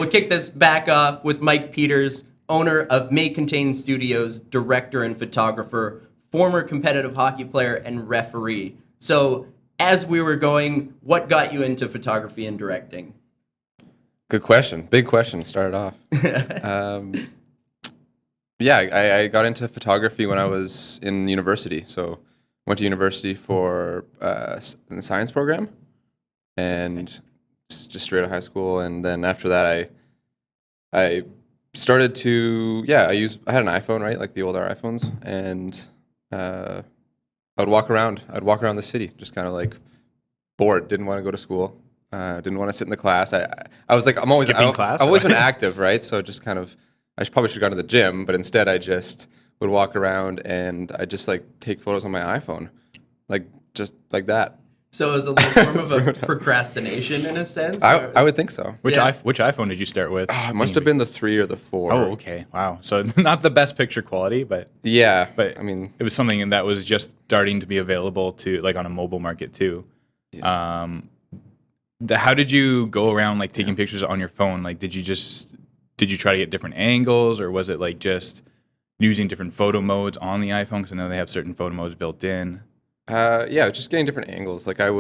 we'll kick this back off with Mike Peters, owner of May Contain Studios, director and photographer, former competitive hockey player, and referee. So as we were going, what got you into photography and directing? Good question. Big question. Started off. I got into photography when I was in university. So went to university for in the science program, and just straight out of high school. And then after that, I started to I had an iPhone, right, like the older iPhones, and I would walk around. I'd walk around the city, just kind of like bored. Didn't want to go to school. Didn't want to sit in the class. I was like, I've always been active, right? So just kind of, probably should have gone to the gym, but instead I just would walk around and I just like take photos on my iPhone, like just like that. So it was a little form of a procrastination in a sense? I would think so. Which iPhone did you start with? It must have been the 3 or the 4. Oh, okay. Wow. So not the best picture quality, but yeah. But I mean, it was something that was just starting to be available to like on a mobile market too. Yeah. How did you go around like taking pictures on your phone? Like, did you try to get different angles, or was it like just using different photo modes on the iPhone? Because I know they have certain photo modes built in. Just getting different angles. Like I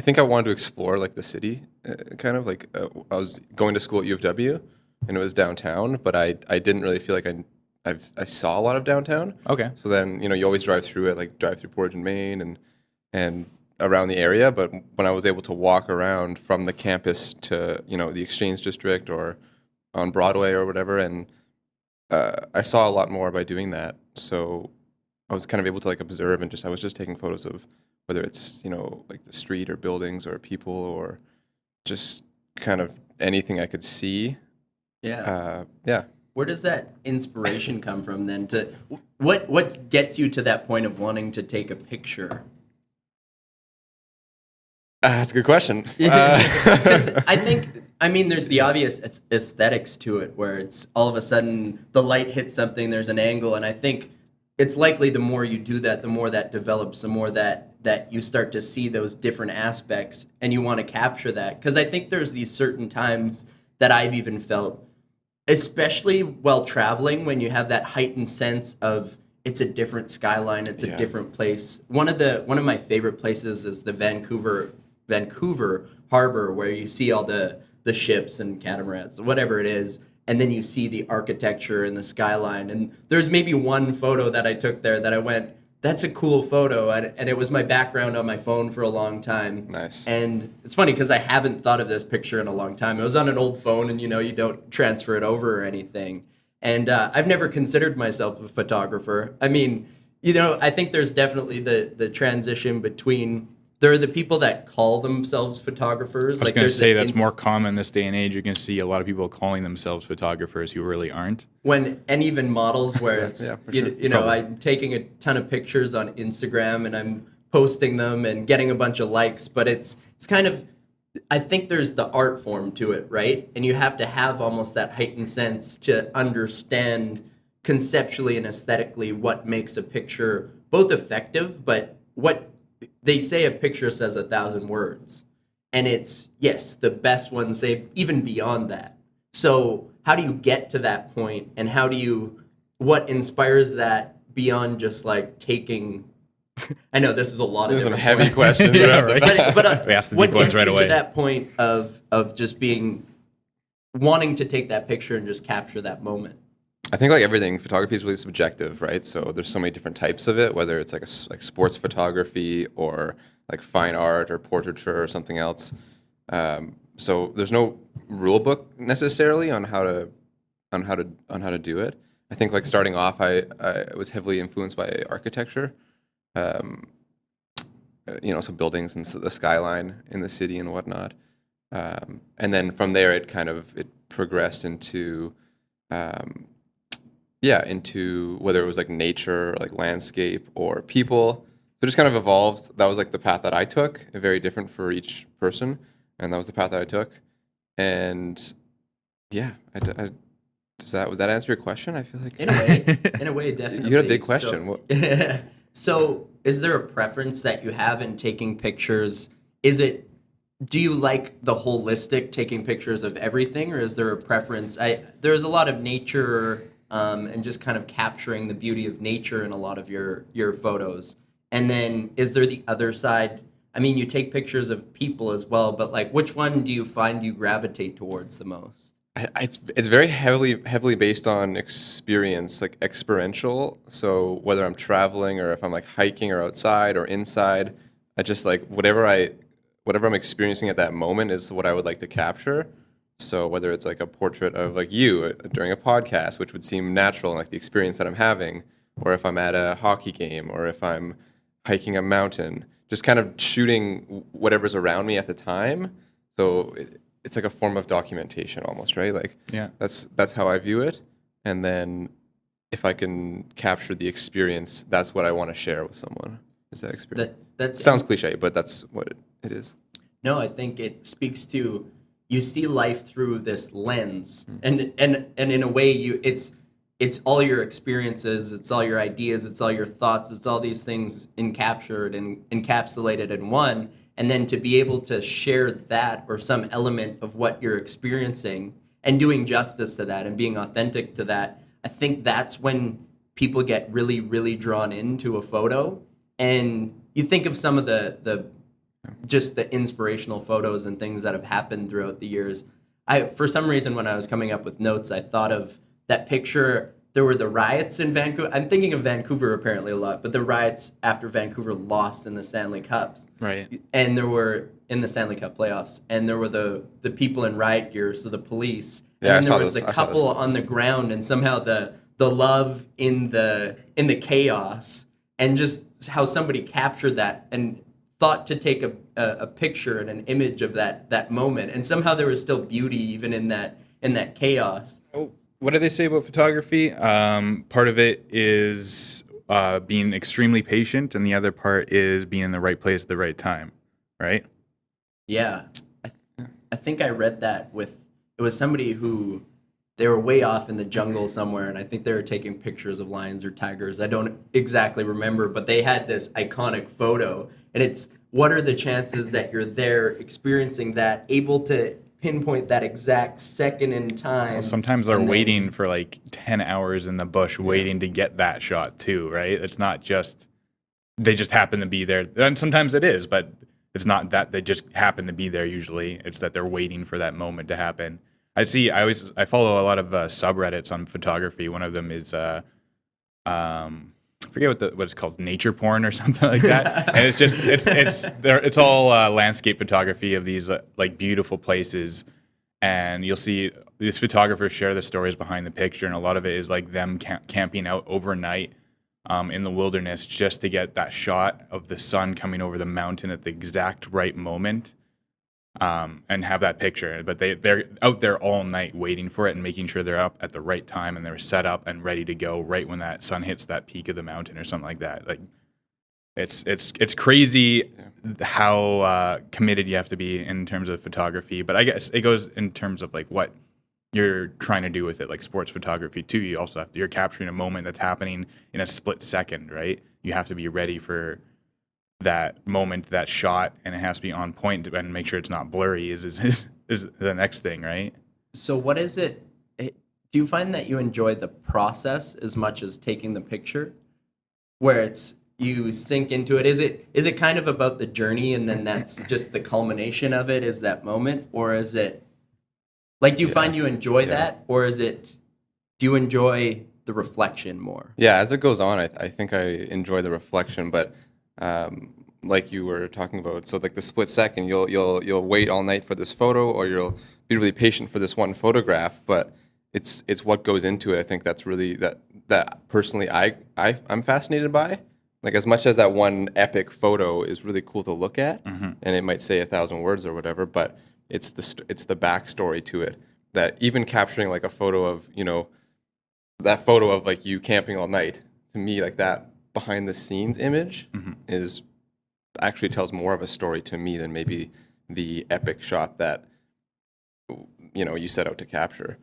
think I wanted to explore like the city, kind of like I was going to school at U of W, and it was downtown, but I didn't really feel like I saw a lot of downtown. Okay. So then you always drive through it, like drive through Portage and Main and around the area. But when I was able to walk around from the campus to the Exchange District or on Broadway or whatever, and I saw a lot more by doing that. So I was kind of able to like observe, and I was just taking photos of whether it's like the street or buildings or people or just kind of anything I could see. Yeah. Where does that inspiration come from then? What gets you to that point of wanting to take a picture? That's a good question. Because there's the obvious aesthetics to it, where it's all of a sudden the light hits something, there's an angle, and I think it's likely the more you do that, the more that develops, the more that you start to see those different aspects, and you want to capture that. Because I think there's these certain times that I've even felt, especially while traveling, when you have that heightened sense of it's a different skyline, it's a different place. One of my favorite places is the Vancouver harbor, where you see all the ships and catamarans, whatever it is, and then you see the architecture and the skyline. And there's maybe one photo that I took there that I went, that's a cool photo, and it was my background on my phone for a long time. Nice. And it's funny because I haven't thought of this picture in a long time. It was on an old phone, and you don't transfer it over or anything. And I've never considered myself a photographer. I mean, I think there's definitely the transition between, there are the people that call themselves photographers. I was going to say that's more common this day and age. You're going to see a lot of people calling themselves photographers who really aren't. And even models where it's, I'm taking a ton of pictures on Instagram and I'm posting them and getting a bunch of likes, but it's kind of, I think there's the art form to it, right? And you have to have almost that heightened sense to understand conceptually and aesthetically what makes a picture both effective, but what they say a picture says 1,000 words. And it's, yes, the best ones say even beyond that. So how do you get to that point, and what inspires that beyond just like taking, I know this is a lot of some different heavy points. questions. Right? But we asked the what deep ones gets right you away. to that point of just wanting to take that picture and just capture that moment? I think like everything, photography is really subjective, right? So there's so many different types of it, whether it's like sports photography or like fine art or portraiture or something else. So there's no rule book necessarily on how to do it. I think like starting off, I was heavily influenced by architecture, so buildings and the skyline in the city and whatnot. And then from there, it progressed into into whether it was like nature or like landscape or people. So it just kind of evolved. That was like the path that I took, very different for each person. And that was the path that I took. And was that answer your question? I feel like in a way, definitely. You had a big question. So is there a preference that you have in taking pictures? Is it do you like the holistic taking pictures of everything, or is there a preference? There's a lot of nature and just kind of capturing the beauty of nature in a lot of your photos. And then is there the other side? I mean, you take pictures of people as well, but like, which one do you find you gravitate towards the most? It's very heavily based on experience, like experiential. So whether I'm traveling or if I'm like hiking or outside or inside, I just like whatever I'm experiencing at that moment is what I would like to capture. So whether it's like a portrait of like you during a podcast, which would seem natural and like the experience that I'm having, or if I'm at a hockey game, or if I'm hiking a mountain, just kind of shooting whatever's around me at the time. So it's like a form of documentation almost, right? Like Yeah. that's how I view it. And then if I can capture the experience, that's what I want to share with someone. Is that experience? That Sounds cliche, but that's what it is. No, I think it speaks to you see life through this lens, and in a way it's all your experiences, it's all your ideas, it's all your thoughts, it's all these things encaptured and encapsulated in one, and then to be able to share that or some element of what you're experiencing and doing justice to that and being authentic to that, I think that's when people get really, really drawn into a photo. And you think of some of the just the inspirational photos and things that have happened throughout the years. For some reason, when I was coming up with notes, I thought of that picture. There were the riots in Vancouver. I'm thinking of Vancouver apparently a lot, but the riots after Vancouver lost in the Stanley Cups. Right. And there were in the Stanley Cup playoffs, and there were the people in riot gear, so the police. And Yeah, then there was the I saw couple this. on the ground, and somehow the love in the chaos, and just how somebody captured that and thought to take a picture and an image of that moment, and somehow there was still beauty even in that chaos. What do they say about photography? Part of it is being extremely patient, and the other part is being in the right place at the right time, right? Yeah, I think I read that it was somebody who they were way off in the jungle somewhere, and I think they were taking pictures of lions or tigers. I don't exactly remember, but they had this iconic photo, and it's what are the chances that you're there experiencing that, able to pinpoint that exact second in time. Well, sometimes they're and then- waiting for like 10 hours in the bush waiting to get that shot too, right? It's not just they just happen to be there. And sometimes it is, but it's not that they just happen to be there usually. It's that they're waiting for that moment to happen. I follow a lot of subreddits on photography. One of them is I forget what it's called, nature porn or something like that. And it's just it's all landscape photography of these like beautiful places, and you'll see these photographers share the stories behind the picture, and a lot of it is like them camping out overnight in the wilderness just to get that shot of the sun coming over the mountain at the exact right moment. And have that picture, but they're out there all night waiting for it and making sure they're up at the right time and they're set up and ready to go right when that sun hits that peak of the mountain or something like that. Like it's crazy how committed you have to be in terms of photography, but I guess it goes in terms of like what you're trying to do with it, like sports photography too. You also you're capturing a moment that's happening in a split second, right? You have to be ready for that moment, that shot, and it has to be on point and make sure it's not blurry is the next thing, right? So what is it? Do you find that you enjoy the process as much as taking the picture, where it's you sink into it? Is it kind of about the journey and then that's just the culmination of it is that moment, or is it like do you find you enjoy that, or do you enjoy the reflection more? Yeah, as it goes on, I think I enjoy the reflection, but like you were talking about, so like the split second, you'll wait all night for this photo, or you'll be really patient for this one photograph. But it's what goes into it. I think that's really that personally I'm fascinated by. Like as much as that one epic photo is really cool to look at, and it might say 1,000 words or whatever, but it's the backstory to it. That even capturing like a photo of that photo of like you camping all night, to me like that behind the scenes image is actually tells more of a story to me than maybe the epic shot that you set out to capture.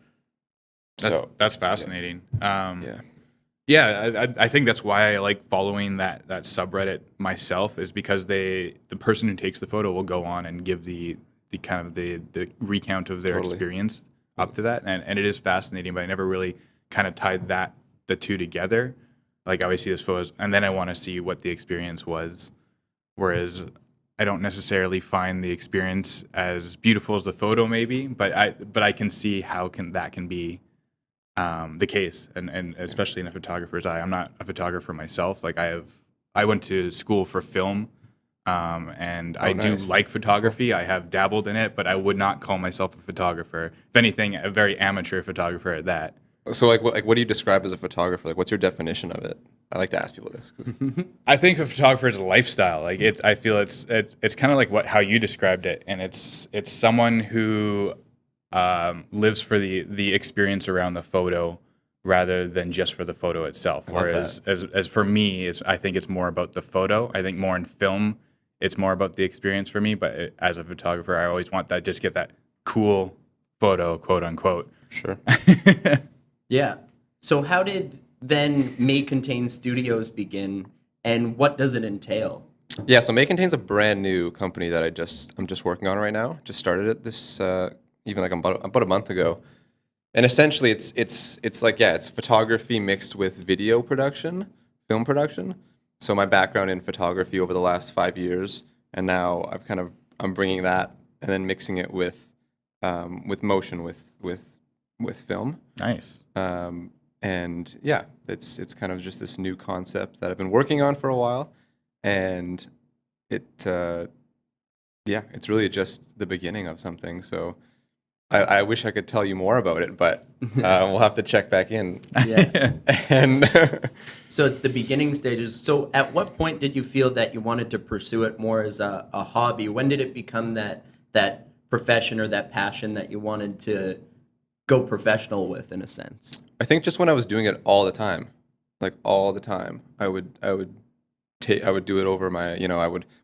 That's fascinating. Yeah. I think that's why I like following that subreddit myself, is because the person who takes the photo will go on and give the kind of the recount of their Totally. experience up to that, and it is fascinating. But I never really kind of tied the two together. Like, I always see those photos, and then I want to see what the experience was. Whereas I don't necessarily find the experience as beautiful as the photo, maybe, but I can see how that can be the case, and especially in a photographer's eye. I'm not a photographer myself. Like, I went to school for film, and I nice. do like photography. I have dabbled in it, but I would not call myself a photographer. If anything, a very amateur photographer at that. So what do you describe as a photographer? Like, what's your definition of it? I like to ask people this. 'Cause I think a photographer is a lifestyle. Like, I feel it's kind of like how you described it, and it's someone who lives for the experience around the photo rather than just for the photo itself. love Whereas as for me, I think it's more about the photo. I think more in film, it's more about the experience for me. But as a photographer, I always want that, just get that cool photo, quote unquote. Sure. Yeah. So how did then May Contain Studios begin, and what does it entail? Yeah, so May Contain's a brand new company that I'm just working on right now. Just started it this even like about a month ago. And essentially it's like, yeah, it's photography mixed with video production, film production. So my background in photography over the last 5 years, and now I'm bringing that and then mixing it with motion with film. Nice. And yeah, it's kind of just this new concept that I've been working on for a while, and it's really just the beginning of something. So I wish I could tell you more about it, but we'll have to check back in. Yeah. And So it's the beginning stages. So at what point did you feel that you wanted to pursue it more as a hobby? When did it become that profession or that passion that you wanted to go professional with, in a sense? I think just when I was doing it all the time, like all the time, I would do it over my,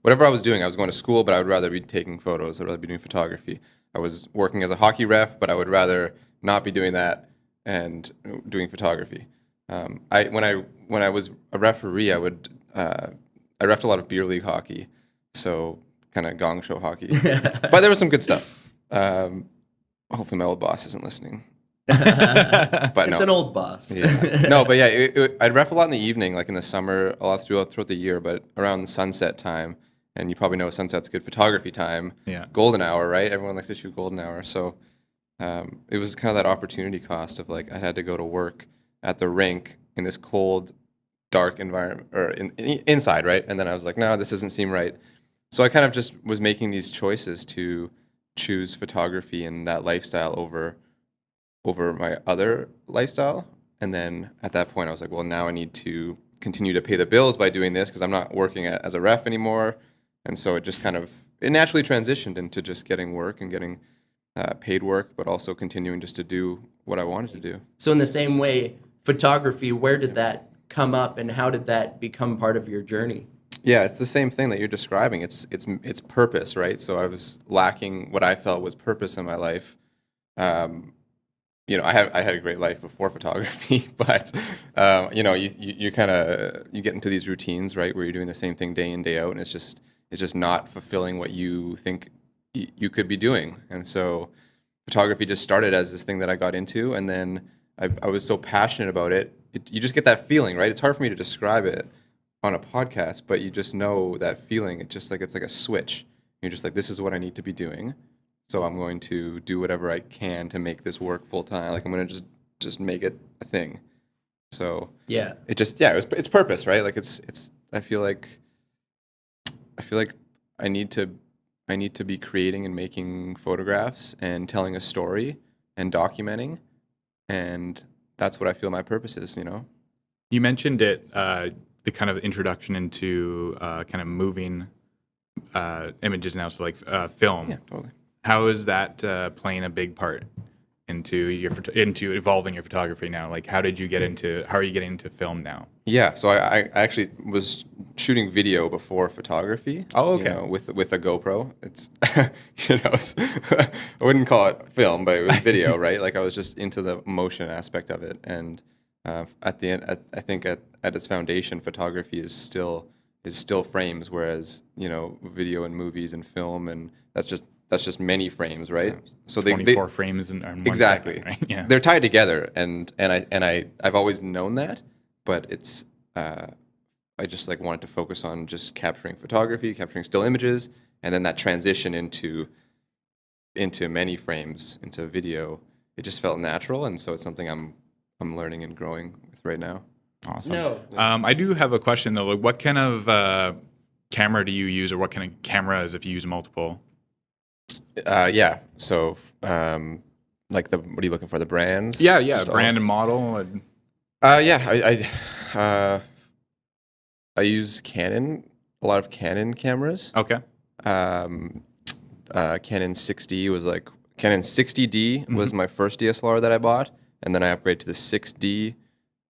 whatever I was doing. I was going to school, but I would rather be taking photos. I'd rather be doing photography. I was working as a hockey ref, but I would rather not be doing that and doing photography. When I was a referee, I refed a lot of beer league hockey, so kind of gong show hockey. But there was some good stuff. Hopefully my old boss isn't listening. But It's no. an old boss. Yeah. No, but yeah, I'd ref a lot in the evening, like in the summer, a lot throughout the year, but around the sunset time, and you probably know sunset's good photography time. Yeah. Golden hour, right? Everyone likes to shoot golden hour. So it was kind of that opportunity cost of like I had to go to work at the rink in this cold, dark environment, or inside, right? And then I was like, no, this doesn't seem right. So I kind of just was making these choices to choose photography and that lifestyle over my other lifestyle. And then at that point, I was like, well, now I need to continue to pay the bills by doing this because I'm not working as a ref anymore. And so it naturally transitioned into just getting work and getting paid work, but also continuing just to do what I wanted to do. So in the same way, photography, where did that come up, and how did that become part of your journey? Yeah, it's the same thing that you're describing. It's purpose, right? So I was lacking what I felt was purpose in my life. I had a great life before photography, but you kind of you get into these routines, right, where you're doing the same thing day in, day out, and it's just not fulfilling what you think you could be doing. And so photography just started as this thing that I got into, and then I was so passionate about it. You just get that feeling, right? It's hard for me to describe it on a podcast, but you just know that feeling. It's like a switch. You're just like, this is what I need to be doing. So I'm going to do whatever I can to make this work full time. Like I'm going to just make it a thing. So Yeah. it's purpose, right? Like I feel like I need to be creating and making photographs and telling a story and documenting, and that's what I feel my purpose is. You mentioned it, the kind of introduction into kind of moving images now, so like film. Yeah, totally. How is that playing a big part into evolving your photography now? Like, how are you getting into film now? Yeah, so I actually was shooting video before photography. Oh, okay. With a GoPro. It's I wouldn't call it film, but it was video, right? Like I was just into the motion aspect of it, and at the end, I think at its foundation, photography is still frames, whereas video and movies and film, and that's just just many frames, right? So 24 frames in 1 exactly, second, right? Yeah. they're tied together, and I've always known that, but it's I just like wanted to focus on just capturing photography, capturing still images, and then that transition into many frames, into video. It just felt natural, and so it's something I'm learning and growing with right now. Awesome. No. I do have a question though. Like, what kind of camera do you use, or what kind of cameras if you use multiple? Yeah. So, like what are you looking for? The brands? Yeah, Just brand and model. And Yeah. I use Canon, a lot of Canon cameras. okay. Canon 6D was like Canon 60D was my first DSLR that I bought, and then I upgraded to the 6D,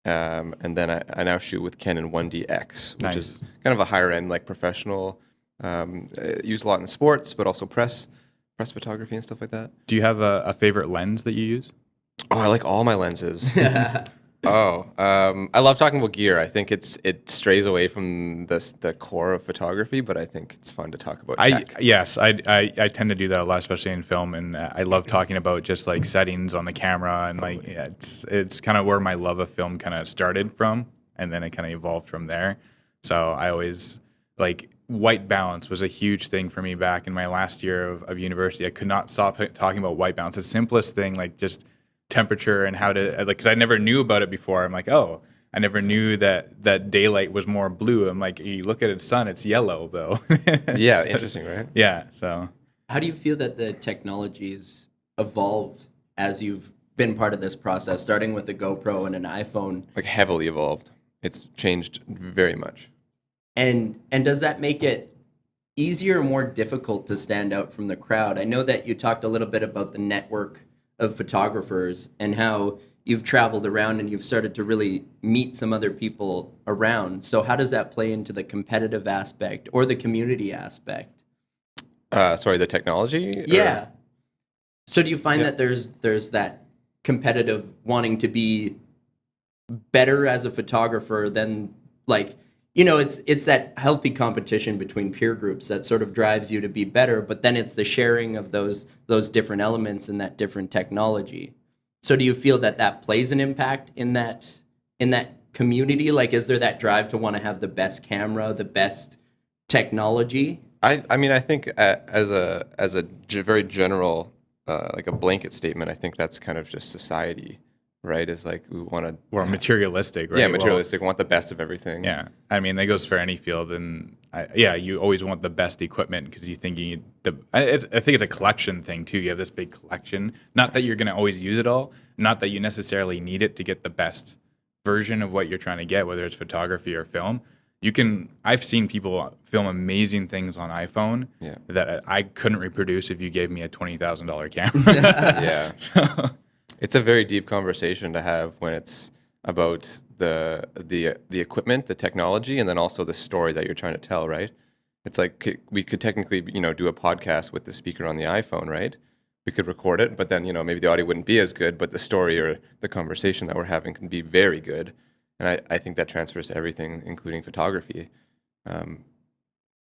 and then I now shoot with Canon 1DX, which is kind of a higher end, like professional. Used a lot in sports, but also press photography and stuff like that. Do you have a favorite lens that you use? Oh, I like all my lenses. I love talking about gear. I think it strays away from the core of photography, but I think it's fun to talk about tech. I tend to do that a lot, especially in film, and I love talking about just like settings on the camera, and like it's kind of where my love of film kind of started from, and then it kind of evolved from there. So I always like white balance was a huge thing for me back in my last year of university. I could not stop talking about white balance. The simplest thing, like just temperature and how to, like, because I never knew about it before. I'm like, oh, I never knew that daylight was more blue. I'm like, you look at the sun, it's yellow though. Yeah, interesting, right? Yeah. So How do you feel that the technology's evolved as you've been part of this process, starting with a GoPro and an iPhone? Like heavily evolved. It's changed very much. And does that make it easier or more difficult to stand out from the crowd? I know that you talked a little bit about the network of photographers and how you've traveled around and you've started to really meet some other people around. So how does that play into the competitive aspect or the community aspect? Sorry, the technology? Yeah. So do you find that there's that competitive wanting to be better as a photographer than, like, you know, it's that healthy competition between peer groups that sort of drives you to be better, but then it's the sharing of those different elements and that different technology. So do you feel that plays an impact in that community? Like, is there that drive to want to have the best camera, the best technology? I mean, I think as a very general, like a blanket statement, I think that's kind of just society, right? Is like we want to... We're materialistic, right? Yeah, materialistic. Want the best of everything. Yeah. I mean, that goes for any field. And you always want the best equipment because you think you need I think it's a collection thing too. You have this big collection. Not that you're going to always use it all. Not that you necessarily need it to get the best version of what you're trying to get, whether it's photography or film. I've seen people film amazing things on iPhone that I couldn't reproduce if you gave me a $20,000 camera. Yeah. So. It's a very deep conversation to have when it's about the equipment, the technology, and then also the story that you're trying to tell, right? It's like we could technically, do a podcast with the speaker on the iPhone, right? We could record it, but then, maybe the audio wouldn't be as good, but the story or the conversation that we're having can be very good. And I think that transfers to everything, including photography.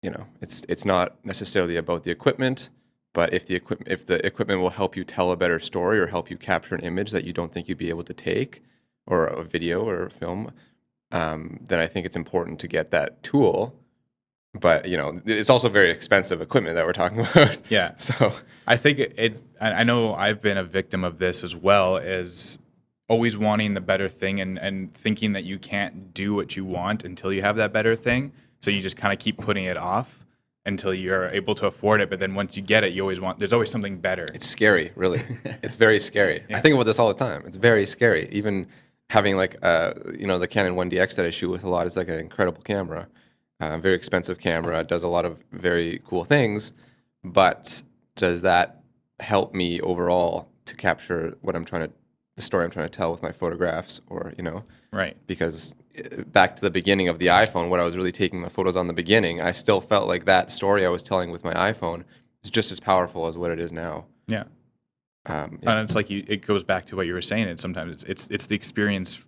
It's not necessarily about the equipment, but if the equipment will help you tell a better story or help you capture an image that you don't think you'd be able to take, or a video or a film, then I think it's important to get that tool. But it's also very expensive equipment that we're talking about. Yeah. So I think I know I've been a victim of this as well, as always wanting the better thing and thinking that you can't do what you want until you have that better thing. So you just kind of keep putting it off until you're able to afford it. But then once you get it, there's always something better. It's scary, really. It's very scary. Yeah. I think about this all the time. It's very scary. Even having the Canon 1DX that I shoot with a lot is like an incredible camera. Very expensive camera. It does a lot of very cool things. But does that help me overall to capture the story I'm trying to tell with my photographs, or, Right. Because back to the beginning of the iPhone, when I was really taking the photos on the beginning, I still felt like that story I was telling with my iPhone is just as powerful as what it is now. Yeah. And it's like it goes back to what you were saying. It's the experience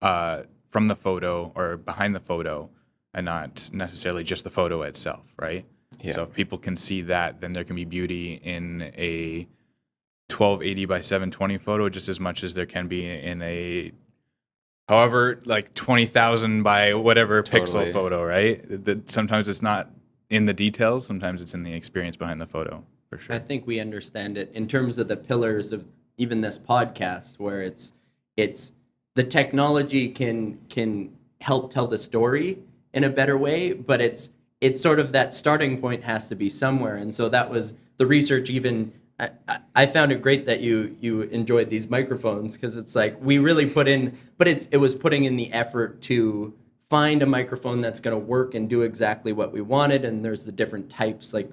from the photo or behind the photo, and not necessarily just the photo itself, right? Yeah. So if people can see that, then there can be beauty in a 1280 by 720 photo just as much as there can be in a however like 20,000 by whatever Totally. pixel photo, right? That sometimes it's not in the details, sometimes it's in the experience behind the photo, for sure. I think we understand it in terms of the pillars of even this podcast, where it's the technology can help tell the story in a better way, but it's sort of that starting point has to be somewhere, and so that was the research. Even I found it great that you enjoyed these microphones, because it's like we really put in, but it was putting in the effort to find a microphone that's going to work and do exactly what we wanted. And there's the different types, like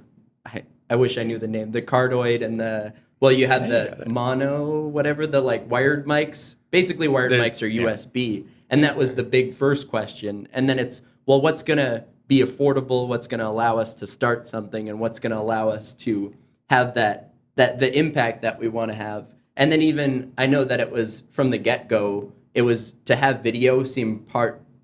I wish I knew the name, the cardioid and you had the mono, whatever, the like wired mics. Basically wired mics are USB. And that was the big first question. And then it's, well, what's going to be affordable? What's going to allow us to start something? And what's going to allow us to have that the impact that we want to have? And then even, I know that it was from the get-go, it was to have video seem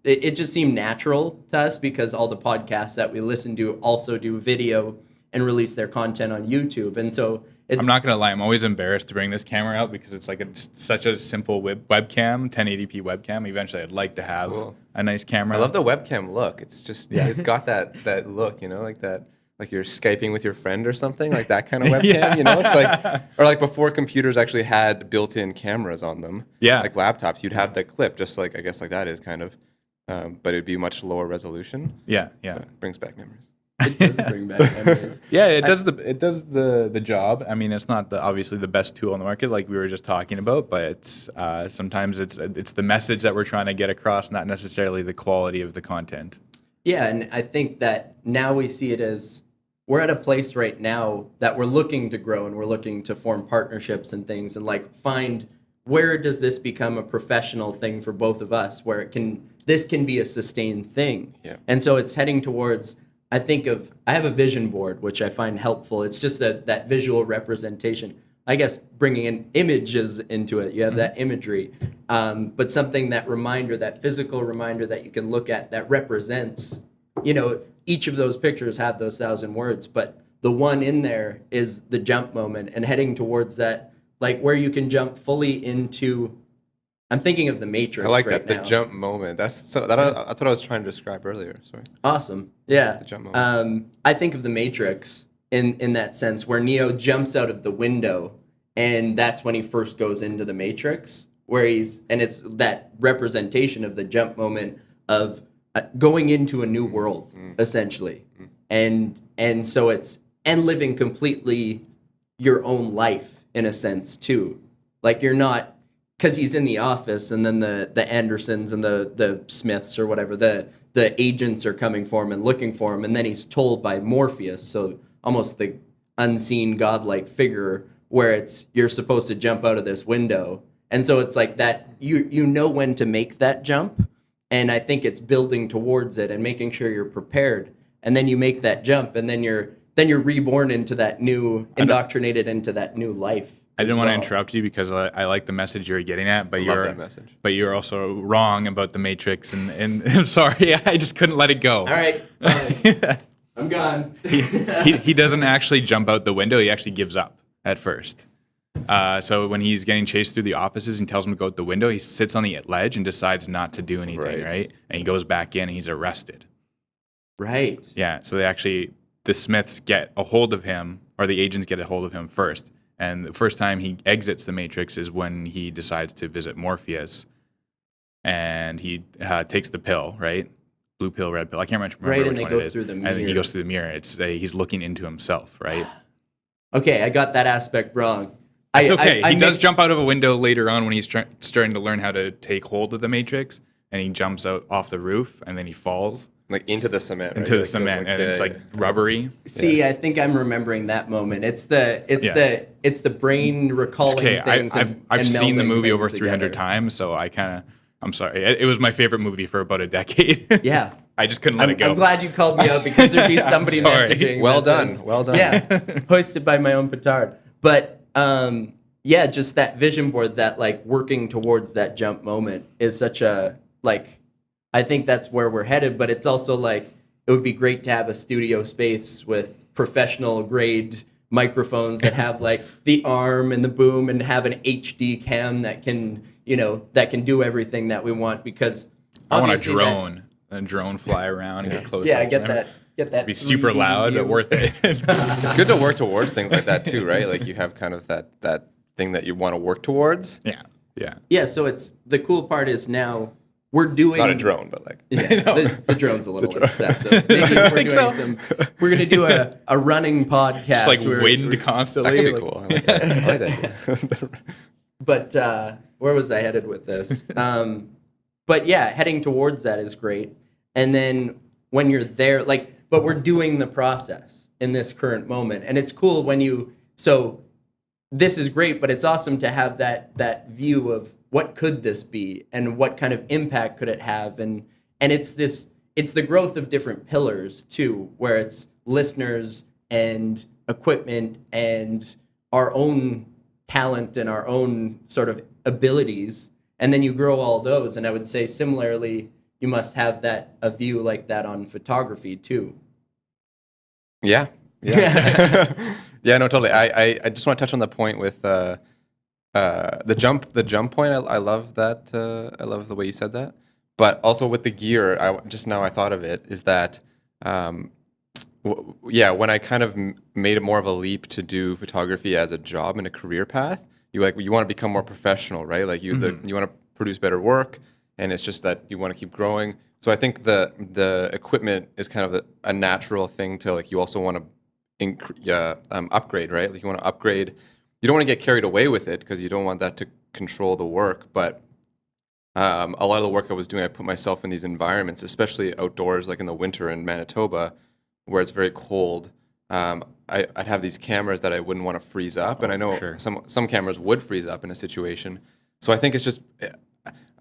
it just seemed natural to us, because all the podcasts that we listen to also do video and release their content on YouTube. And so I'm not going to lie, I'm always embarrassed to bring this camera out, because it's like such a simple webcam, 1080p webcam. Eventually I'd like to have a nice camera. I love the webcam look. It's just, it's got that look, like that, like you're Skyping with your friend or something, like that kind of webcam, It's like, or like before computers actually had built-in cameras on them. Yeah. Like laptops, you'd have the clip, just like, I guess like that is kind of, but it'd be much lower resolution. Yeah. But it brings back memories. It does bring back memories. Yeah, it does the job. I mean, it's not obviously the best tool on the market, like we were just talking about, but it's sometimes it's the message that we're trying to get across, not necessarily the quality of the content. Yeah, and I think that now we see it as we're at a place right now that we're looking to grow, and we're looking to form partnerships and things, and like find, where does this become a professional thing for both of us, where this can be a sustained thing. Yeah. And so it's heading towards, I have a vision board, which I find helpful. It's just that visual representation, I guess, bringing in images into it. You have that imagery, but something, that physical reminder that you can look at that represents, each of those pictures have those 1,000 words, but the one in there is the jump moment, and heading towards that, like where you can jump fully into, I'm thinking of the Matrix. I like right that, now. the jump moment. That's what I was trying to describe earlier. Sorry. Awesome. Yeah. The jump moment. I think of the Matrix in that sense, where Neo jumps out of the window, and that's when he first goes into the Matrix, and it's that representation of the jump moment of going into a new world, essentially. And so it's, and living completely your own life in a sense too. Like you're not, because he's in the office, and then the Andersons and the Smiths or whatever, the agents are coming for him and looking for him, and then he's told by Morpheus, so almost the unseen godlike figure, where it's, you're supposed to jump out of this window. And so it's like that, you know when to make that jump, and I think it's building towards it and making sure you're prepared, and then you make that jump, and then you're reborn into that new, indoctrinated into that new life. I didn't want to interrupt you, because I like the message you're getting at, but Love that message. But you're also wrong about the Matrix, and I'm sorry, I just couldn't let it go. All right, fine. I'm gone. He doesn't actually jump out the window. He actually gives up at first. So when he's getting chased through the offices and tells him to go out the window, he sits on the ledge and decides not to do anything, right? And he goes back in and he's arrested. Right. Yeah, so the Smiths get a hold of him, or the agents get a hold of him first. And the first time he exits the Matrix is when he decides to visit Morpheus. And he takes the pill, right? Blue pill, red pill. I can't remember Right, which and they one go it is. through the mirror. And then he goes through the mirror. He's looking into himself, right? Okay, I got that aspect wrong. It's okay. I He does mixed- jump out of a window later on when he's starting to learn how to take hold of the Matrix. And he jumps out off the roof, and then he falls Like into the cement. into right? the Like cement, goes and it's like rubbery. See, I think I'm remembering that moment. It's the brain recalling Okay, things. I've and seen the melding movie things over 300 together. times, so I'm sorry. It was my favorite movie for about a decade. Yeah. I just couldn't let it go. I'm glad you called me out, because there'd be somebody sorry. messaging. Well that done. says- Well done. Yeah, hoisted by my own petard. But yeah, just that vision board, that like working towards that jump moment is such a, like, I think that's where we're headed. But it's also like, it would be great to have a studio space with professional grade microphones that have like the arm and the boom and have an HD cam that can, that can do everything that we want, because I want a obviously drone fly around and get close. Yeah, get that. Be super 3D loud, view. but worth it. It's good to work towards things like that too, right? Like you have kind of that thing that you want to work towards. Yeah. Yeah, so it's the cool part is now we're doing Not a drone, but like Yeah, the drone's a little excessive. Maybe if we're doing we're gonna do a running podcast. Just like where wind we're- that constantly. could be like- cool. I like that. I like that idea. But where was I headed with this? But yeah, heading towards that is great. And then when you're there, but we're doing the process in this current moment, and it's cool when so this is great, but it's awesome to have that view of what could this be and what kind of impact could it have, and it's the growth of different pillars too, where it's listeners and equipment and our own talent and our own sort of abilities, and then you grow all those. And I would say similarly, you must have a view like that on photography too. Yeah. Yeah, no, totally. I just want to touch on the point with the jump point. I love that. I love the way you said that. But also with the gear, I thought of it, is that when I kind of made it more of a leap to do photography as a job and a career path, you want to become more professional, right? Like you want to produce better work, and it's just that you want to keep growing. So I think the equipment is kind of a natural thing to, like, you also want to upgrade, right? Like you want to upgrade. You don't want to get carried away with it because you don't want that to control the work. But a lot of the work I was doing, I put myself in these environments, especially outdoors, like in the winter in Manitoba, where it's very cold. I'd have these cameras that I wouldn't want to freeze up, and I know some cameras would freeze up in a situation. So I think it's just,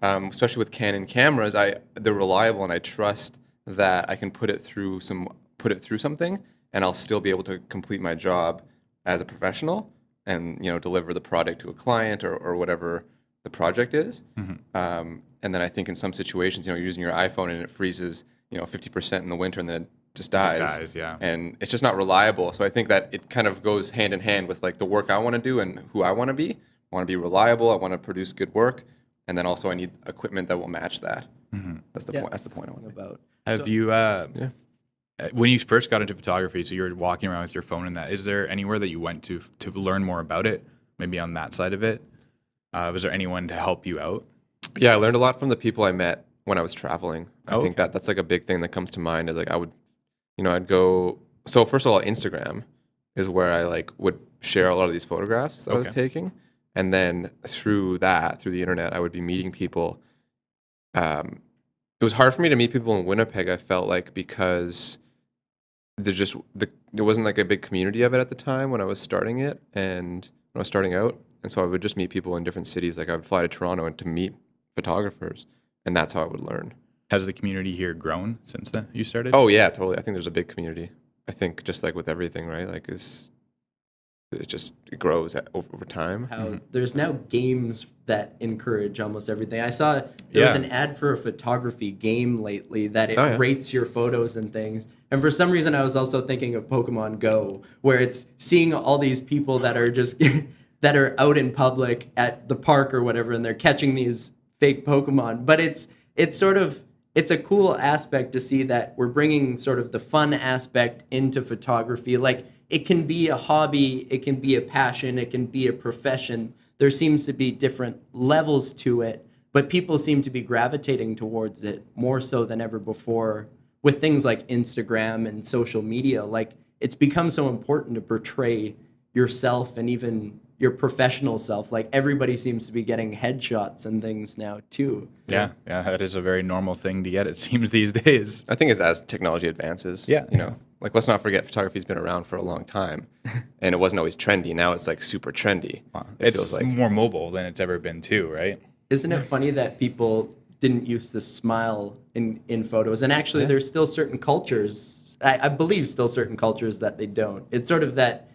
especially with Canon cameras, they're reliable, and I trust that I can put it through something, and I'll still be able to complete my job as a professional, and deliver the product to a client or whatever the project is. And then I think in some situations, you're using your iPhone and it freezes 50% in the winter, and then it just dies. Yeah. And it's just not reliable. So I think that it kind of goes hand in hand with like the work I want to do and who I want to be. I want to be reliable. I want to produce good work, and then also I need equipment that will match that. That's the point. That's the point I want to make. About Have you, when you first got into photography, so you were walking around with your phone and that, is there anywhere that you went to learn more about it, maybe on that side of it? Was there anyone to help you out? Yeah, I learned a lot from the people I met when I was traveling. I think that's like a big thing that comes to mind, is like I'd go, so first of all, Instagram is where I would share a lot of these photographs that I was taking. And then through the internet, I would be meeting people. It was hard for me to meet people in Winnipeg, I felt like, because there wasn't like a big community of it at the time when I was starting it and when I was starting out. And so I would just meet people in different cities. Like I would fly to Toronto and to meet photographers, and that's how I would learn. Has the community here grown since then you started? Oh yeah, totally. I think there's a big community. I think just like with everything, right? Like it grows over time. how there's now games that encourage almost everything. I saw there was an ad for a photography game lately that it rates your photos and things. And for some reason, I was also thinking of Pokemon Go, where it's seeing all these people that are just that are out in public at the park or whatever, and they're catching these fake Pokemon. But it's a cool aspect to see that we're bringing sort of the fun aspect into photography. Like, it can be a hobby, it can be a passion, it can be a profession. There seems to be different levels to it, but people seem to be gravitating towards it more so than ever before with things like Instagram and social media. Like, it's become so important to portray yourself and even your professional self. Like, everybody seems to be getting headshots and things now too. Yeah, that is a very normal thing to get, it seems, these days. I think it's as technology advances. Like, let's not forget, photography's been around for a long time, and it wasn't always trendy. Now it's like super trendy. It's feels like more mobile than it's ever been too, right? Isn't it funny that people didn't used to smile in photos? And actually, there's still certain cultures, I believe still certain cultures that they don't. It's sort of that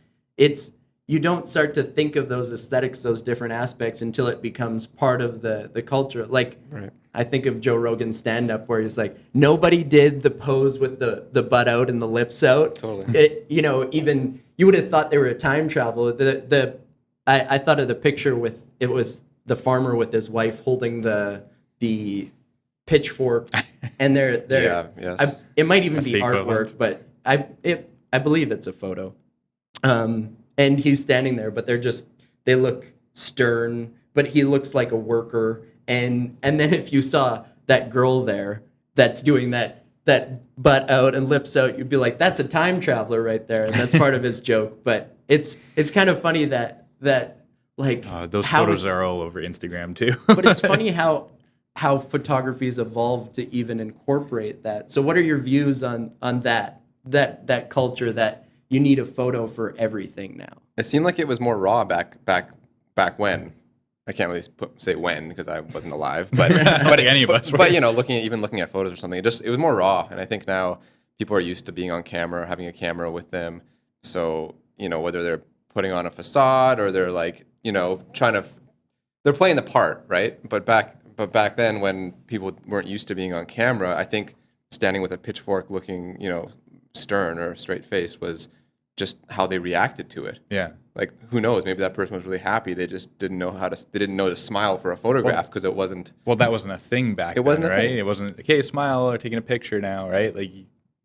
you don't start to think of those aesthetics, those different aspects until it becomes part of the culture. Like Right. I think of Joe Rogan's stand up where he's like, nobody did the pose with the butt out and the lips out. Totally. Even you would have thought they were a time travel. I thought of the picture with it was the farmer with his wife holding the pitchfork, and they're Yeah, yes. it might even That's be the artwork, equivalent. but I believe it's a photo. And he's standing there, but they look stern, but he looks like a worker. And then if you saw that girl there that's doing that butt out and lips out, you'd be like, that's a time traveler right there, and that's part of his joke. But it's kind of funny that like Those how photos it's- are all over Instagram too. but it's funny how photography's evolved to even incorporate that. So what are your views on that culture that you need a photo for everything now? It seemed like it was more raw back when. I can't really say when because I wasn't alive, but Any of us were. But looking at photos or something, it was more raw. And I think now people are used to being on camera, having a camera with them. So whether they're putting on a facade or they're like they're playing the part, right? But back then when people weren't used to being on camera, I think standing with a pitchfork, looking stern or straight face was just how they reacted to it. Yeah. Like, who knows? Maybe that person was really happy. They just didn't know to smile for a photograph because it wasn't. Well, that wasn't a thing back then, wasn't a right? thing. It wasn't, okay, smile or taking a picture now, right? Like,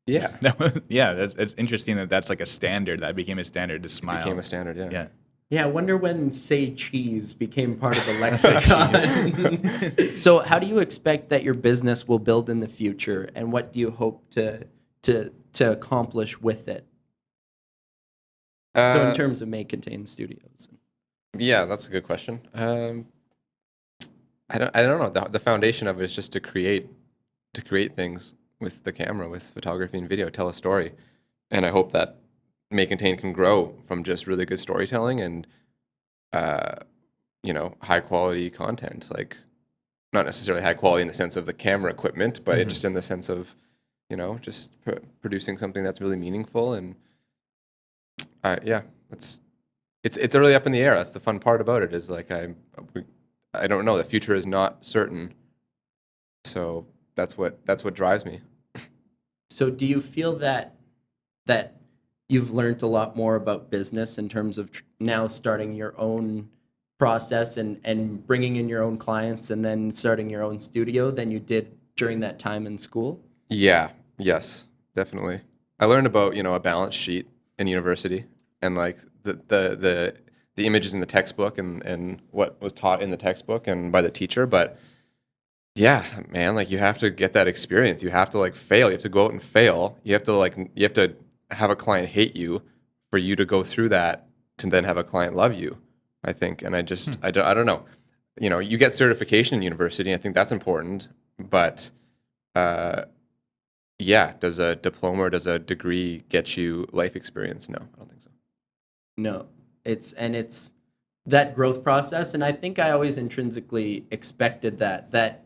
Yeah, That's interesting that's like a standard. That became a standard to smile. became a standard. Yeah. Yeah. Yeah, I wonder when say cheese became part of the lexicon. So how do you expect that your business will build in the future, and what do you hope to accomplish with it? So in terms of May Contain Studios. Yeah, that's a good question. I don't know. The foundation of it is just to create things with the camera, with photography and video, tell a story, and I hope that May Contain can grow from just really good storytelling and high quality content. Like, not necessarily high quality in the sense of the camera equipment, but just in the sense of just producing something that's really meaningful. And it's really up in the air. That's the fun part about it, is like I don't know. The future is not certain, so that's what drives me. So do you feel that you've learned a lot more about business in terms of now starting your own process and bringing in your own clients and then starting your own studio than you did during that time in school? Yeah. Yes. Definitely. I learned about a balance sheet in university, and like the images in the textbook and what was taught in the textbook and by the teacher. But yeah, man, like, you have to get that experience. You have to like fail. You have to go out and fail. You have to have a client hate you for you to go through that to then have a client love you, I think. And I don't know. You get certification in university. And I think that's important. But yeah, does a diploma or does a degree get you life experience? No, I don't think so. No, it's that growth process, and I think I always intrinsically expected that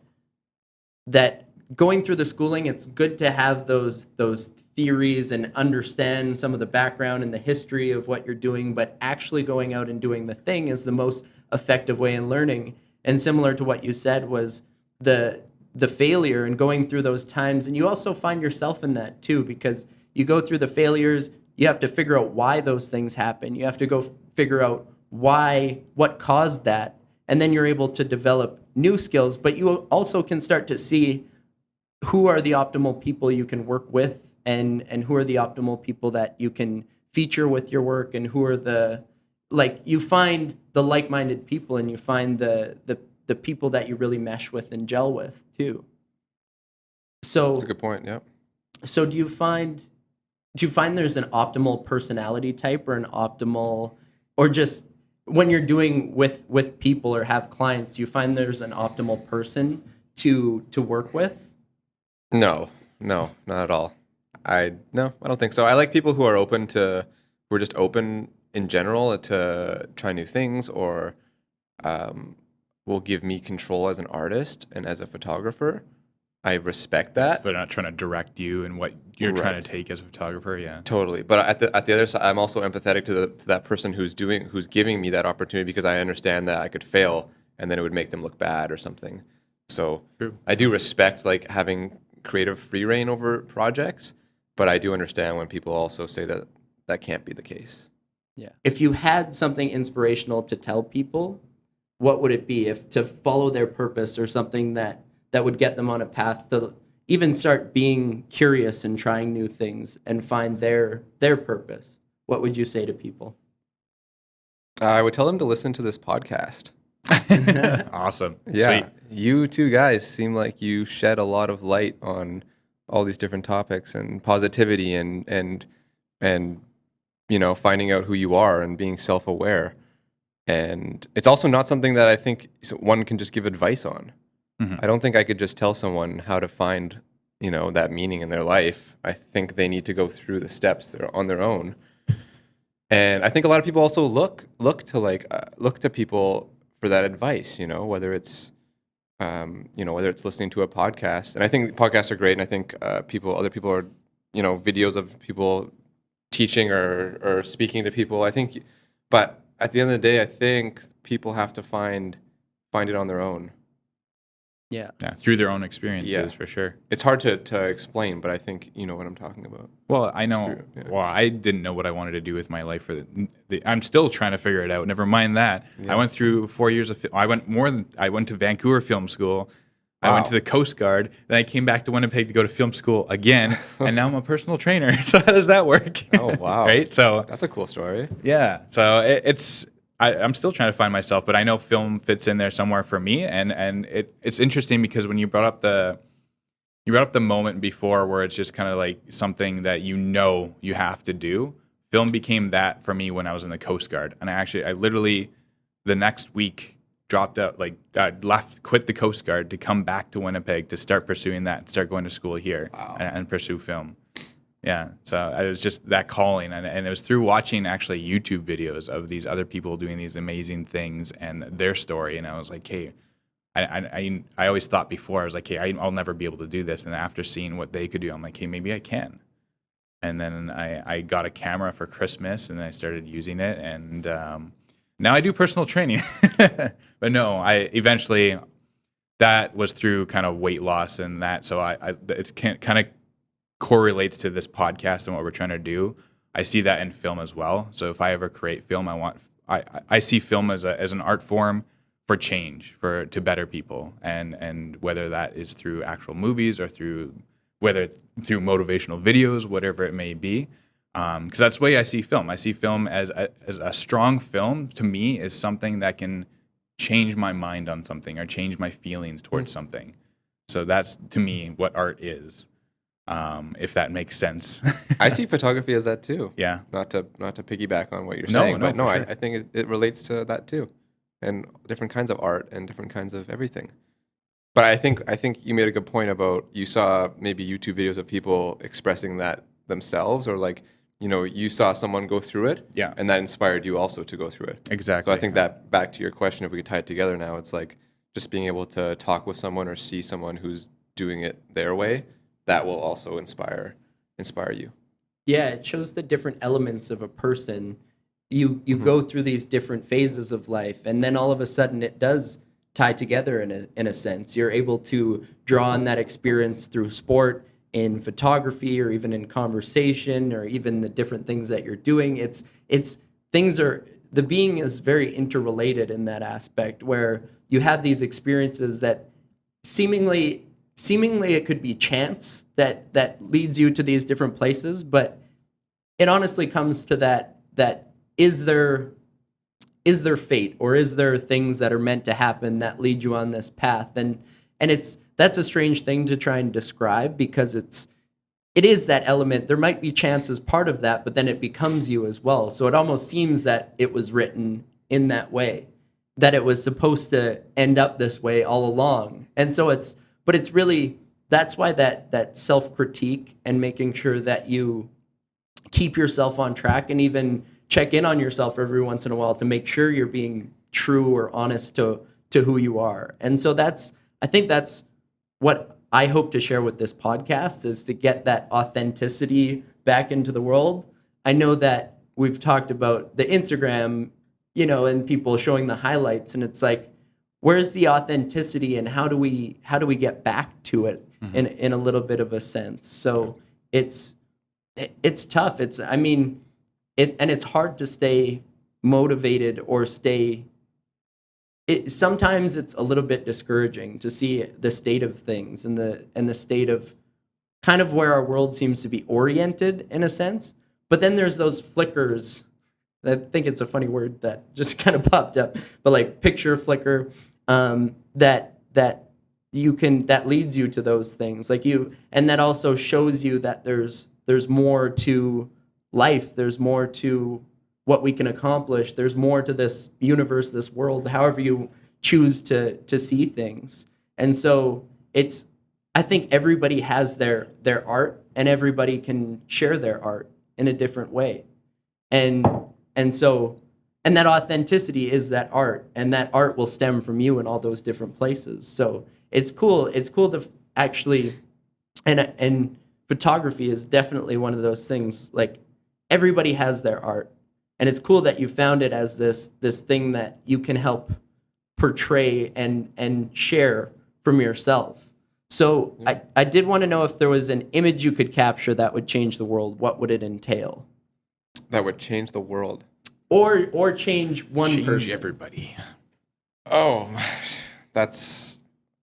going through the schooling, it's good to have those theories and understand some of the background and the history of what you're doing, but actually going out and doing the thing is the most effective way in learning. And similar to what you said was the failure and going through those times, and you also find yourself in that too, because you go through the failures, you have to figure out why those things happen. You have to go figure out what caused that, and then you're able to develop new skills, but you also can start to see who are the optimal people you can work with, and who are the optimal people that you can feature with your work, and who are you find the like-minded people, and you find the people that you really mesh with and gel with too. So That's a good point. Yeah. So do you find there's an optimal personality type or an optimal, or just when you're doing with people or have clients, do you find there's an optimal person to work with? No, not at all. I don't think so. I like people who are just open in general to try new things, or will give me control as an artist and as a photographer. I respect that. So they're not trying to direct you and what you're trying to take as a photographer. Yeah. Totally. But at the other side, I'm also empathetic to that person who's giving me that opportunity, because I understand that I could fail and then it would make them look bad or something. So True. I do respect like having creative free reign over projects, but I do understand when people also say that that can't be the case. Yeah. If you had something inspirational to tell people, what would it be? If to follow their purpose or something that would get them on a path to even start being curious and trying new things and find their purpose, what would you say to people? I would tell them to listen to this podcast. Awesome. Yeah, Sweet. you two guys seem like you shed a lot of light on all these different topics and positivity and you know, finding out who you are and being self-aware. And it's also not something that I think one can just give advice on. Mhm. I don't think I could just tell someone how to find, you know, that meaning in their life. I think they need to go through the steps that are on their own. And I think a lot of people also look to people for that advice, you know, whether it's listening to a podcast. And I think podcasts are great. And I think other people are, you know, videos of people teaching or speaking to people. I think, but at the end of the day, I think people have to find it on their own. Yeah. Yeah, through their own experiences, Yeah. for sure. It's hard to explain, but I think you know what I'm talking about. Well, I know. Through- yeah. Well, I didn't know what I wanted to do with my life. I'm still trying to figure it out. Never mind that. Yeah. I went through 4 years of. I went to Vancouver Film School. I Wow. went to the Coast Guard. Then I came back to Winnipeg to go to film school again, and now I'm a personal trainer. So how does that work? Oh, wow. Right. So That's a cool story. yeah. So I'm still trying to find myself, but I know film fits in there somewhere for me, and it's interesting because when you brought up the moment before where it's just kind of like something that you know you have to do. Film became that for me when I was in the Coast Guard, and I literally the next week dropped out, like I quit the Coast Guard to come back to Winnipeg to start pursuing that, start going to school here and pursue film. Yeah, so it was just that calling, and it was through watching actually YouTube videos of these other people doing these amazing things and their story, and I was like, hey, I always thought before, I was like, hey, I'll never be able to do this, and after seeing what they could do, I'm like, hey, maybe I can. And then I got a camera for Christmas, and I started using it, and now I do personal training. But no, I eventually, that was through kind of weight loss and that, so it's kind of correlates to this podcast and what we're trying to do. I see that in film as well. So if I ever create film, I see film as an art form for change, to better people, and whether that is through actual movies or whether it's through motivational videos, whatever it may be. Because that's the way I see film. I see film as a strong film. To me, is something that can change my mind on something or change my feelings towards something. So that's to me what art is. If that makes sense. I see photography as that too. Yeah. Not to piggyback on what you're No, saying, no, but no, for sure. I think it relates to that too, and different kinds of art and different kinds of everything. But I think you made a good point about you saw maybe YouTube videos of people expressing that themselves, or like, you know, you saw someone go through it, Yeah. and that inspired you also to go through it. Exactly. So I think that back to your question, if we could tie it together now, it's like just being able to talk with someone or see someone who's doing it their way, that will also inspire you. Yeah, it shows the different elements of a person. You go through these different phases of life, and then all of a sudden it does tie together in a sense. You're able to draw on that experience through sport, in photography, or even in conversation, or even the different things that you're doing. The being is very interrelated in that aspect, where you have these experiences that seemingly it could be chance that leads you to these different places, but it honestly comes to that is there fate, or is there things that are meant to happen that lead you on this path? And that's a strange thing to try and describe, because it is that element. There might be chance as part of that, but then it becomes you as well. So it almost seems that it was written in that way, that it was supposed to end up this way all along. And so it's really, that's why that self-critique and making sure that you keep yourself on track and even check in on yourself every once in a while to make sure you're being true or honest to who you are. And so I think that's what I hope to share with this podcast is to get that authenticity back into the world. I know that we've talked about the Instagram, and people showing the highlights, and it's like, where's the authenticity, and how do we get back to it in a little bit of a sense? So it's tough. And it's hard to stay motivated or stay. Sometimes it's a little bit discouraging to see the state of things and the state of kind of where our world seems to be oriented in a sense. But then there's those flickers. I think it's a funny word that just kind of popped up, but like picture flicker, that leads you to those things, and that also shows you that there's more to life. There's more to what we can accomplish. There's more to this universe, this world, however you choose to see things. And so I think everybody has their art, and everybody can share their art in a different way. And that authenticity is that art, and that art will stem from you in all those different places. So it's cool. It's cool to actually, and photography is definitely one of those things. Like, everybody has their art, and it's cool that you found it as this thing that you can help portray and share from yourself. So I did want to know, if there was an image you could capture that would change the world, what would it entail? That would change the world. Or change one person. Everybody. Oh,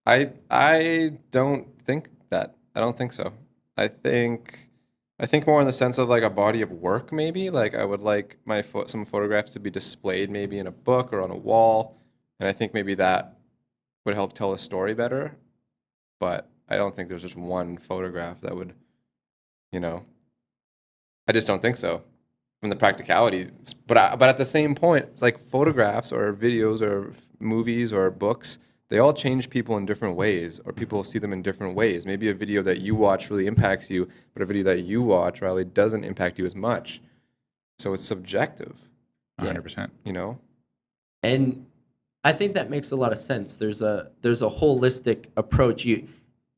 I don't think that. I don't think so. I think more in the sense of like a body of work, maybe. Like, I would like some photographs to be displayed maybe in a book or on a wall, and I think maybe that would help tell a story better. But I don't think there's just one photograph that would, I just don't think so from the practicality. But at the same point, it's like photographs or videos or movies or books, they all change people in different ways, or people see them in different ways. Maybe a video that you watch really impacts you, but a video that you watch, Riley, doesn't impact you as much. So it's subjective. 100%. And I think that makes a lot of sense. There's a holistic approach.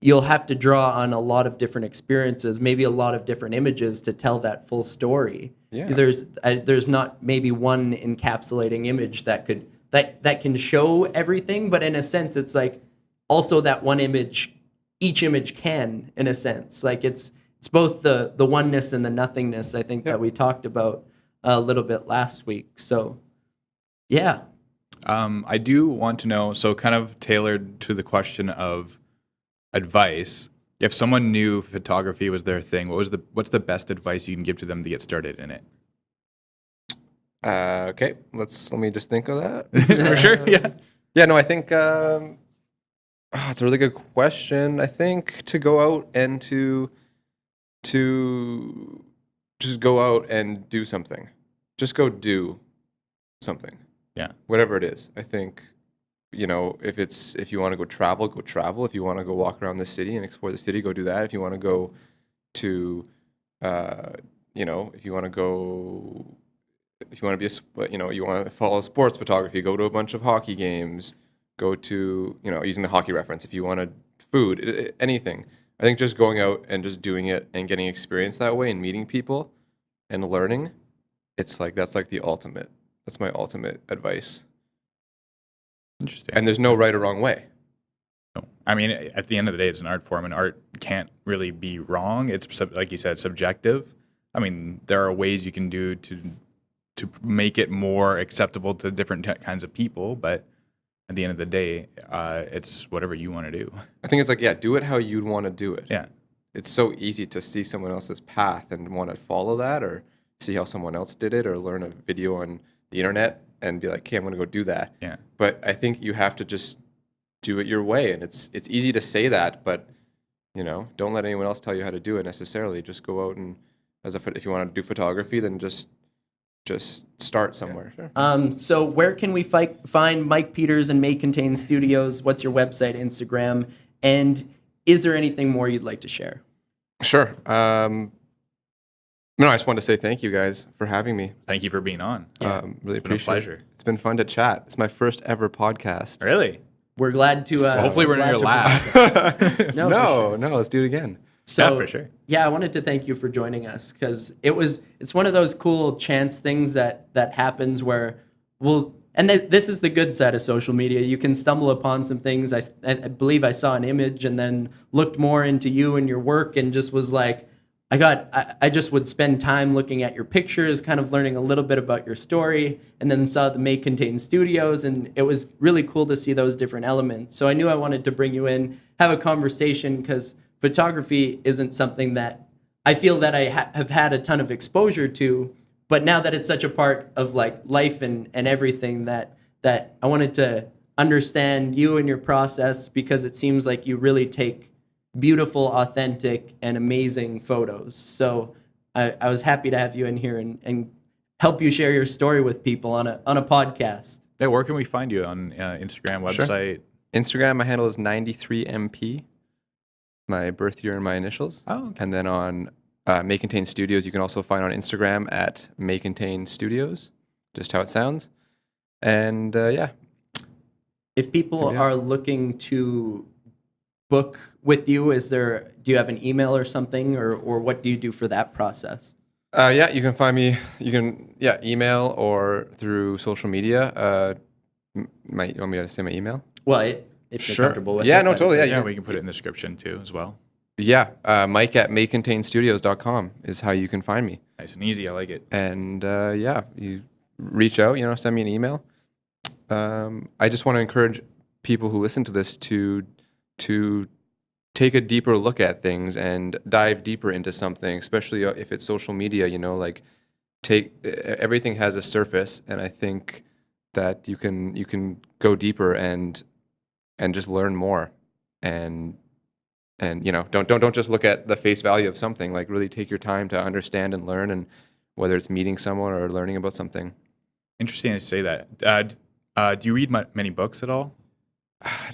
You'll have to draw on a lot of different experiences, maybe a lot of different images to tell that full story. Yeah. There's not maybe one encapsulating image that can show everything, but in a sense, it's like also that one image, each image can, in a sense. Like, it's both the oneness and the nothingness, I think, that we talked about a little bit last week. So, yeah. I do want to know, so kind of tailored to the question of advice, if someone knew photography was their thing, what's the best advice you can give to them to get started in it? Okay, let me just think of that. For sure, yeah. Yeah, no, I think it's a really good question. I think to go out and to just go out and do something. Just go do something. Yeah. Whatever it is. I think, if you want to go travel, go travel. If you want to go walk around the city and explore the city, go do that. If you want to go to, if you want to you want to follow sports photography, go to a bunch of hockey games, go to, using the hockey reference, if you want food, anything. I think just going out and just doing it and getting experience that way and meeting people and learning, that's the ultimate. That's my ultimate advice. Interesting. And there's no right or wrong way. No. I mean, at the end of the day, it's an art form, and art can't really be wrong. It's, like you said, subjective. I mean, there are ways you can do to make it more acceptable to different kinds of people, but at the end of the day, it's whatever you want to do. I think it's like, do it how you'd want to do it. Yeah. It's so easy to see someone else's path and want to follow that, or see how someone else did it, or learn a video on the internet and be like, hey, I'm going to go do that. Yeah. But I think you have to just do it your way. And it's easy to say that, but, don't let anyone else tell you how to do it necessarily. Just go out and, if you want to do photography, then just start somewhere. Yeah, sure. So where can we find Mike Peters and May Contain Studios? What's your website, Instagram? And is there anything more you'd like to share? Sure. No, I just wanted to say thank you guys for having me. Thank you for being on. Really appreciate it. It's been a pleasure. It's been fun to chat. It's my first ever podcast. Really? we're glad to. Hopefully we're not glad your to last. provide that. No, for no, let's do it again. So Yeah, for sure. Yeah, I wanted to thank you for joining us because it's one of those cool chance things that happens where this is the good side of social media. You can stumble upon some things. I believe I saw an image and then looked more into you and your work and just was like, I just would spend time looking at your pictures, kind of learning a little bit about your story, and then saw the May Contain Studios, and it was really cool to see those different elements. So I knew I wanted to bring you in, have a conversation, because photography isn't something that I feel that I have had a ton of exposure to, but now that it's such a part of like life and everything that I wanted to understand you and your process, because it seems like you really take beautiful, authentic, and amazing photos. So I was happy to have you in here and help you share your story with people on a podcast. Yeah, where can we find you on Instagram, website? Instagram, my handle is 93MP, my birth year and my initials. Oh, okay. And then on May Contain Studios, you can also find on Instagram at May Contain Studios, just how it sounds. And yeah. If people are looking to book with you, do you have an email or something, or what do you do for that process? Yeah, you can find me. You can email or through social media. You want me to say my email? Well, if you're comfortable with it. Yeah, no, totally. Yeah, we can put it in the description too as well. Yeah, Mike at maycontainstudios.com is how you can find me. Nice and easy. I like it. And yeah, you reach out, send me an email. I just want to encourage people who listen to this to take a deeper look at things and dive deeper into something, especially if it's social media, everything has a surface, and I think that you can go deeper and just learn more, and don't just look at the face value of something. Like, really take your time to understand and learn, and whether it's meeting someone or learning about something. Interesting to say that. Do you read many books at all?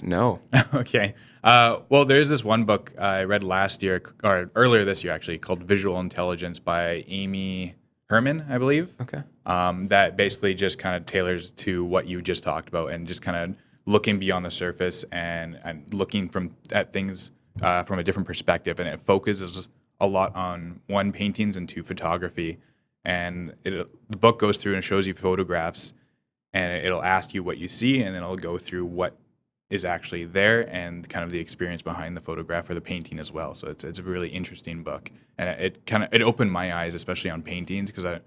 No. Okay. Well, there is this one book I read last year, or earlier this year actually, called Visual Intelligence by Amy Herman, I believe. Okay. That basically just kind of tailors to what you just talked about, and just kind of looking beyond the surface and looking at things from a different perspective. And it focuses a lot on, one, paintings, and two, photography. And the book goes through and shows you photographs, and it'll ask you what you see, and then it'll go through what is actually there and kind of the experience behind the photograph or the painting as well. So it's a really interesting book, and it opened my eyes, especially on paintings, because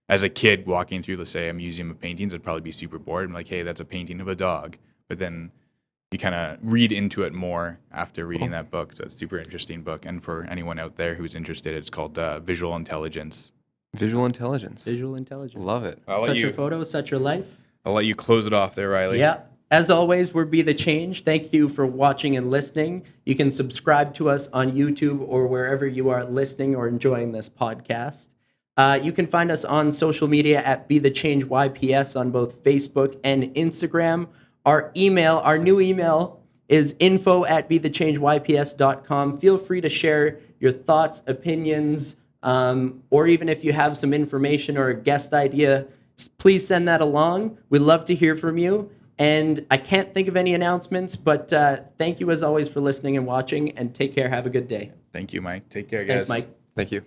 as a kid walking through, let's say, a museum of paintings, I'd probably be super bored. I'm like, hey, that's a painting of a dog. But then you kind of read into it more after reading that book. So it's a super interesting book. And for anyone out there who's interested, it's called Visual Intelligence. Visual Intelligence. Visual Intelligence. Love it. Such a photo, such a life. I'll let you close it off there, Riley. Yeah. As always, we're Be The Change. Thank you for watching and listening. You can subscribe to us on YouTube or wherever you are listening or enjoying this podcast. You can find us on social media at Be The Change YPS on both Facebook and Instagram. Our new email is info@bethechangeYPS.com. Feel free to share your thoughts, opinions, or even if you have some information or a guest idea, please send that along. We'd love to hear from you. And I can't think of any announcements, but thank you as always for listening and watching, and take care. Have a good day. Thank you, Mike. Take care, guys. Thanks, Mike. Thank you.